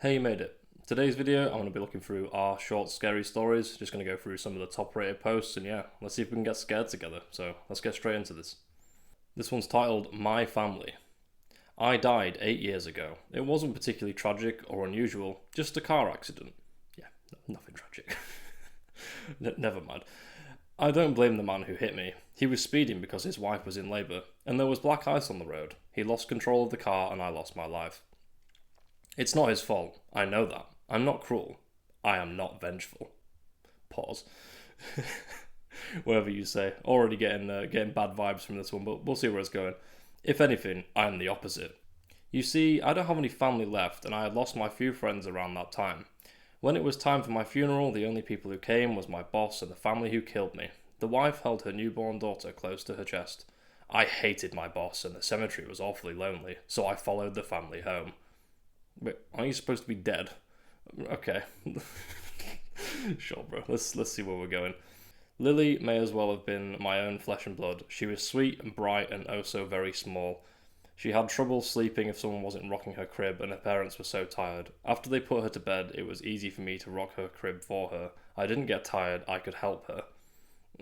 Hey, you made it. Today's video, I'm going to be looking through our short, scary stories. Just going to go through some of the top rated posts, and yeah, let's see if we can get scared together. So let's get straight into this. This one's titled My Family. I died 8 years ago. It wasn't particularly tragic or unusual, just a car accident. Yeah, nothing tragic. Never mind. I don't blame the man who hit me. He was speeding because his wife was in labour, and there was black ice on the road. He lost control of the car, and I lost my life. It's not his fault. I know that. I'm not cruel. I am not vengeful. Pause. Whatever you say. Already getting bad vibes from this one, but we'll see where it's going. If anything, I'm the opposite. You see, I don't have any family left, and I had lost my few friends around that time. When it was time for my funeral, the only people who came was my boss and the family who killed me. The wife held her newborn daughter close to her chest. I hated my boss, and the cemetery was awfully lonely, so I followed the family home. Wait, aren't you supposed to be dead? Okay. Sure, bro. Let's see where we're going. Lily may as well have been my own flesh and blood. She was sweet and bright and oh so very small. She had trouble sleeping if someone wasn't rocking her crib, and her parents were so tired. After they put her to bed, it was easy for me to rock her crib for her. I didn't get tired. I could help her.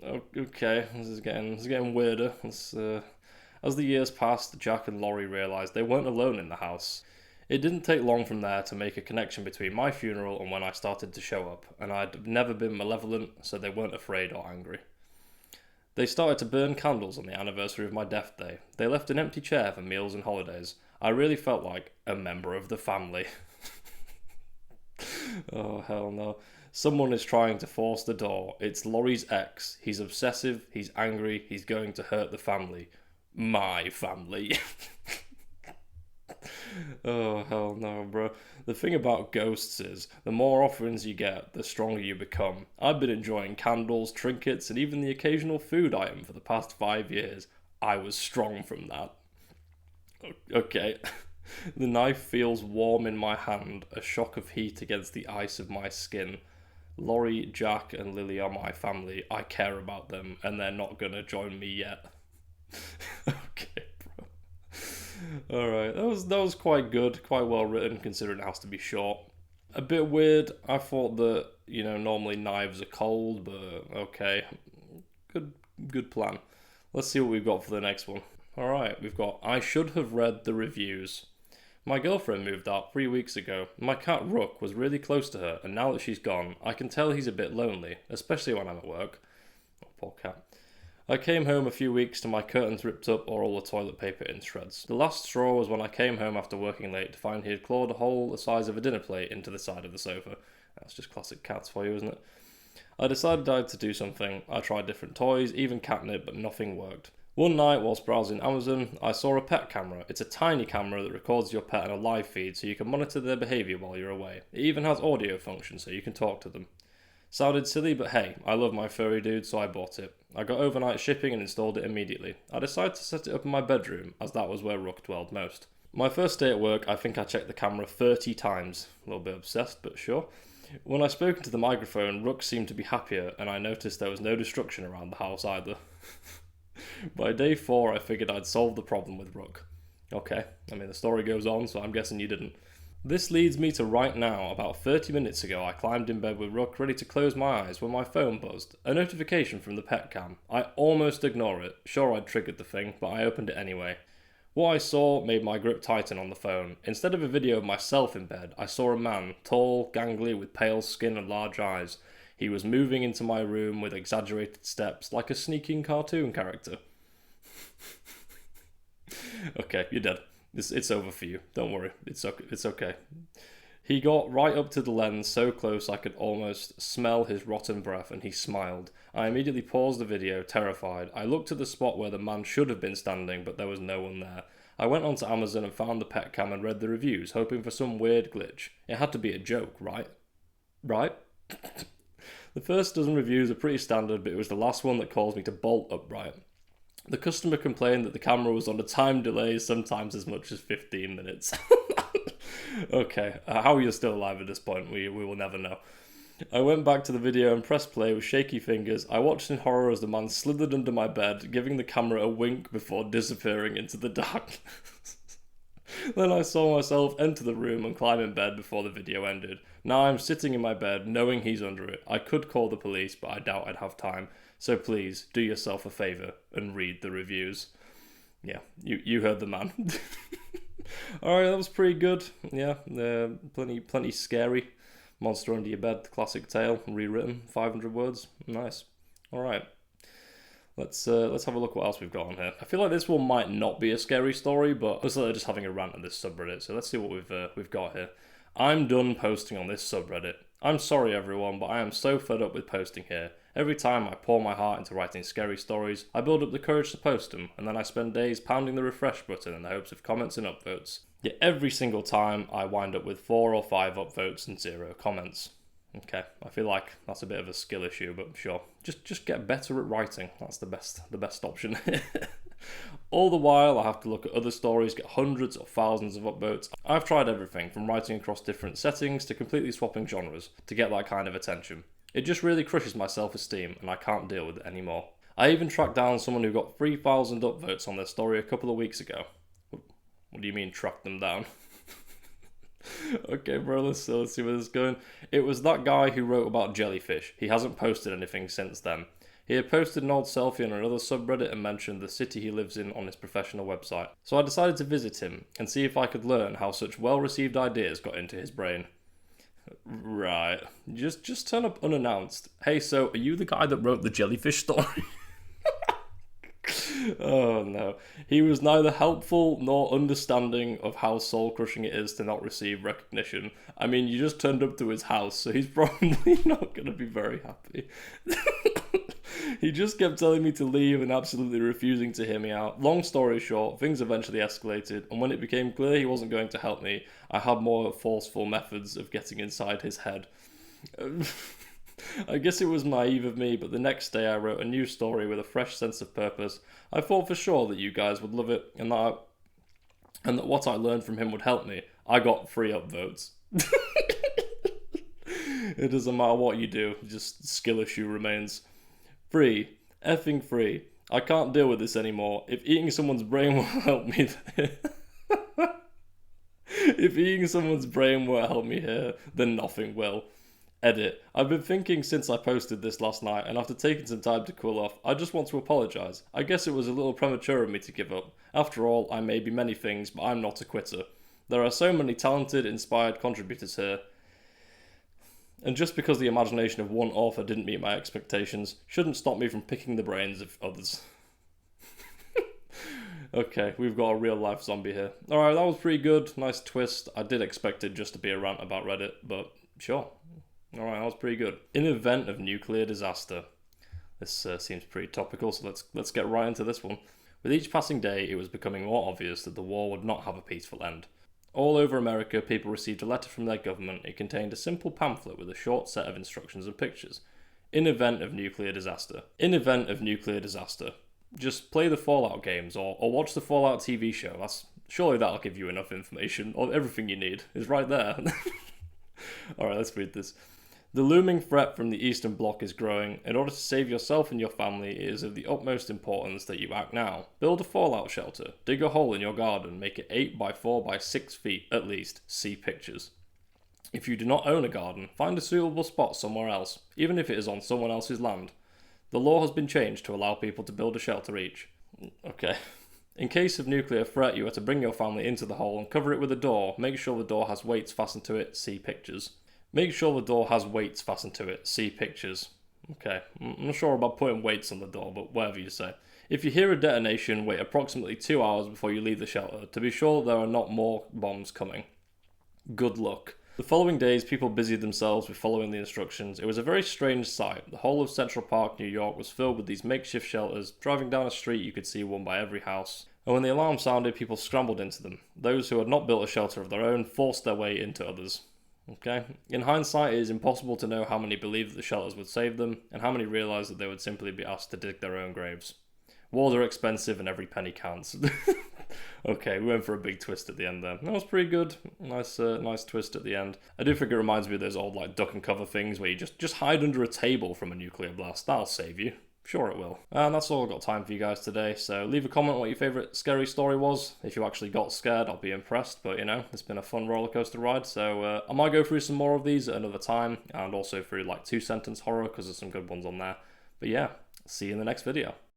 Okay, this is getting weirder. As the years passed, Jack and Laurie realised they weren't alone in the house. It didn't take long from there to make a connection between my funeral and when I started to show up, and I'd never been malevolent, so they weren't afraid or angry. They started to burn candles on the anniversary of my death day. They left an empty chair for meals and holidays. I really felt like a member of the family. Oh, hell no. Someone is trying to force the door. It's Laurie's ex. He's obsessive, he's angry, he's going to hurt the family. My family. Oh, hell no, bro. The thing about ghosts is, the more offerings you get, the stronger you become. I've been enjoying candles, trinkets, and even the occasional food item for the past 5 years. I was strong from that. Okay. The knife feels warm in my hand, a shock of heat against the ice of my skin. Laurie, Jack, and Lily are my family. I care about them, and they're not gonna join me yet. Okay. Alright, that was quite good, quite well written considering it has to be short. A bit weird, I thought that, normally knives are cold, but okay. Good plan. Let's see what we've got for the next one. Alright, we've got I should have read the reviews. My girlfriend moved out 3 weeks ago. My cat Rook was really close to her, and now that she's gone, I can tell he's a bit lonely, especially when I'm at work. Oh, poor cat. I came home a few weeks to my curtains ripped up or all the toilet paper in shreds. The last straw was when I came home after working late to find he had clawed a hole the size of a dinner plate into the side of the sofa. That's just classic cats for you, isn't it? I decided I had to do something. I tried different toys, even catnip, but nothing worked. One night, whilst browsing Amazon, I saw a pet camera. It's a tiny camera that records your pet in a live feed so you can monitor their behaviour while you're away. It even has audio function so you can talk to them. Sounded silly, but hey, I love my furry dude, so I bought it. I got overnight shipping and installed it immediately. I decided to set it up in my bedroom, as that was where Rook dwelled most. My first day at work, I think I checked the camera 30 times. A little bit obsessed, but sure. When I spoke into the microphone, Rook seemed to be happier, and I noticed there was no destruction around the house either. By day 4, I figured I'd solved the problem with Rook. Okay, the story goes on, so I'm guessing you didn't. This leads me to right now. About 30 minutes ago, I climbed in bed with Rook, ready to close my eyes when my phone buzzed. A notification from the pet cam. I almost ignore it. Sure, I'd triggered the thing, but I opened it anyway. What I saw made my grip tighten on the phone. Instead of a video of myself in bed, I saw a man, tall, gangly, with pale skin and large eyes. He was moving into my room with exaggerated steps, like a sneaking cartoon character. Okay, you're dead. It's over for you. Don't worry. It's okay. He got right up to the lens, so close I could almost smell his rotten breath, and he smiled. I immediately paused the video, terrified. I looked at the spot where the man should have been standing, but there was no one there. I went onto Amazon and found the pet cam and read the reviews, hoping for some weird glitch. It had to be a joke, right? Right? The first dozen reviews are pretty standard, but it was the last one that caused me to bolt upright. The customer complained that the camera was on a time delay, sometimes as much as 15 minutes. Okay, how you're still alive at this point, we will never know. I went back to the video and pressed play with shaky fingers. I watched in horror as the man slithered under my bed, giving the camera a wink before disappearing into the darkness. Then I saw myself enter the room and climb in bed before the video ended. Now I'm sitting in my bed knowing he's under it. I could call the police, but I doubt I'd have time. So please, do yourself a favour and read the reviews. Yeah, you heard the man. Alright, that was pretty good. Yeah, plenty scary. Monster under your bed, the classic tale, rewritten, 500 words. Nice. Alright. Let's have a look what else we've got on here. I feel like this one might not be a scary story, but looks like they're just having a rant on this subreddit. So let's see what we've got here. I'm done posting on this subreddit. I'm sorry everyone, but I am so fed up with posting here. Every time I pour my heart into writing scary stories, I build up the courage to post them, and then I spend days pounding the refresh button in the hopes of comments and upvotes. Yet every single time I wind up with 4 or 5 upvotes and 0 comments. Okay, I feel like that's a bit of a skill issue, but sure. Just get better at writing. That's the best option. All the while, I have to look at other stories, get hundreds or thousands of upvotes. I've tried everything, from writing across different settings to completely swapping genres, to get that kind of attention. It just really crushes my self-esteem, and I can't deal with it anymore. I even tracked down someone who got 3,000 upvotes on their story a couple of weeks ago. What do you mean, track them down? Okay, bro, let's see where this is going. It was that guy who wrote about jellyfish. He hasn't posted anything since then. He had posted an old selfie on another subreddit and mentioned the city he lives in on his professional website. So I decided to visit him and see if I could learn how such well-received ideas got into his brain. Right. Just turn up unannounced. Hey, so are you the guy that wrote the jellyfish story? Oh no. He was neither helpful nor understanding of how soul-crushing it is to not receive recognition. I mean, you just turned up to his house, so he's probably not going to be very happy. He just kept telling me to leave and absolutely refusing to hear me out. Long story short, things eventually escalated, and when it became clear he wasn't going to help me, I had more forceful methods of getting inside his head. I guess it was naive of me, but the next day I wrote a new story with a fresh sense of purpose. I thought for sure that you guys would love it, and that what I learned from him would help me. I got 3 upvotes. It doesn't matter what you do, just skill issue remains. 3. Effing 3. I can't deal with this anymore. If eating someone's brain will help me If eating someone's brain won't help me here, then nothing will. Edit. I've been thinking since I posted this last night, and after taking some time to cool off, I just want to apologise. I guess it was a little premature of me to give up. After all, I may be many things, but I'm not a quitter. There are so many talented, inspired contributors here. And just because the imagination of one author didn't meet my expectations, shouldn't stop me from picking the brains of others. Okay, we've got a real life zombie here. Alright, that was pretty good. Nice twist. I did expect it just to be a rant about Reddit, but sure. Alright, that was pretty good. In event of nuclear disaster. This seems pretty topical, so let's get right into this one. With each passing day, it was becoming more obvious that the war would not have a peaceful end. All over America, people received a letter from their government. It contained a simple pamphlet with a short set of instructions and pictures. In event of nuclear disaster. In event of nuclear disaster. Just play the Fallout games or watch the Fallout TV show. Surely that'll give you enough information, or everything you need is right there. Alright, let's read this. The looming threat from the Eastern Bloc is growing. In order to save yourself and your family, it is of the utmost importance that you act now. Build a fallout shelter. Dig a hole in your garden. Make it 8 by 4 by 6 feet, at least. See pictures. If you do not own a garden, find a suitable spot somewhere else, even if it is on someone else's land. The law has been changed to allow people to build a shelter each. Okay. In case of nuclear threat, you are to bring your family into the hole and cover it with a door. Make sure the door has weights fastened to it. See pictures. Make sure the door has weights fastened to it. See pictures. Okay, I'm not sure about putting weights on the door, but whatever you say. If you hear a detonation, wait approximately 2 hours before you leave the shelter to be sure there are not more bombs coming. Good luck. The following days, people busied themselves with following the instructions. It was a very strange sight. The whole of Central Park, New York was filled with these makeshift shelters. Driving down a street, you could see one by every house. And when the alarm sounded, people scrambled into them. Those who had not built a shelter of their own forced their way into others. Okay. In hindsight, it is impossible to know how many believed that the shelters would save them, and how many realised that they would simply be asked to dig their own graves. Wars are expensive and every penny counts. Okay, we went for a big twist at the end there. That was pretty good. Nice twist at the end. I do think it reminds me of those old duck and cover things where you just hide under a table from a nuclear blast. That'll save you. Sure it will. And that's all I've got time for you guys today, so leave a comment what your favourite scary story was. If you actually got scared, I'll be impressed, but you know, it's been a fun rollercoaster ride, so I might go through some more of these at another time, and also through like 2-sentence horror, because there's some good ones on there. But yeah, see you in the next video.